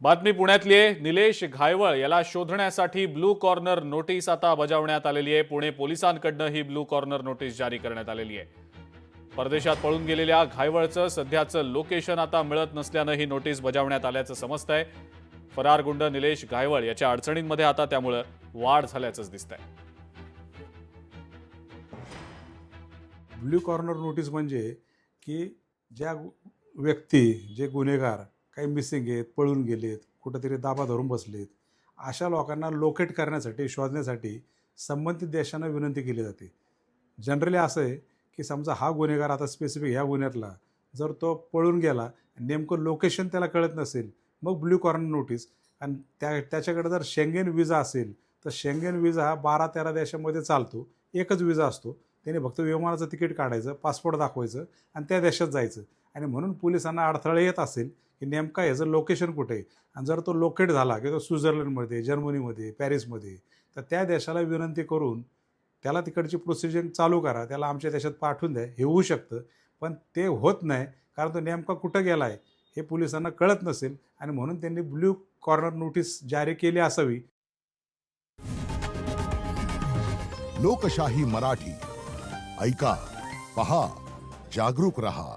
बातमी पुण्यातली आहे। निलेश घायवळ याला शोधण्यासाठी ब्लू कॉर्नर नोटीस आता बजावण्यात आलेली आहे। पुणे पोलिसांकडून ही ब्लू कॉर्नर नोटीस जारी करण्यात आलेली आहे। परदेशात पळून गेलेल्या घायवळचं सध्याचं लोकेशन आता मिळत नसल्याने ही नोटीस बजावण्यात आल्याचं समजतंय। फरार गुंड निलेश घायवळ याच्या अडचणींमध्ये आता त्यामुळे वाढ झाल्याचंच दिसतंय। ब्लू कॉर्नर नोटीस म्हणजे की ज्या व्यक्ती जे गुन्हेगार काही मिसिंग आहेत, पळून गेलेत, कुठेतरी दाबा धरून बसलेत, अशा लोकांना लोकेट करण्यासाठी, शोधण्यासाठी संबंधित देशांना विनंती केली जाते। जनरली असं आहे की समजा हा गुन्हेगार आता स्पेसिफिक ह्या गुन्ह्यातला जर तो पळून गेला, नेमकं लोकेशन त्याला कळत नसेल, मग ब्लू कॉर्नर नोटीस। आणि त्याच्याकडे जर शेंगेन विजा असेल तर शेंगेन विजा हा 12-13 देशामध्ये चालतो, एकच विजा असतो। त्याने फक्त विमानाचं तिकीट काढायचं, पासपोर्ट दाखवायचं आणि त्या देशात जायचं। आणि म्हणून पोलिसांना अडथळे येत असेल की नेमका ह्याचं लोकेशन कुठे आहे, आणि जर तो लोकेट झाला की तो स्वित्झर्लंडमध्ये, जर्मनीमध्ये, पॅरिसमध्ये, तर त्या देशाला विनंती करून त्याला तिकडची प्रोसिजर चालू करा, त्याला आमच्या देशात पाठवून द्या, हे होऊ शकतं। पण ते होत नाही, कारण तो नेमका कुठं गेला आहे हे पोलिसांना कळत नसेल, आणि म्हणून त्यांनी ब्लू कॉर्नर नोटीस जारी केली असावी। लोकशाही मराठी ऐका, पहा, जागरूक रहा।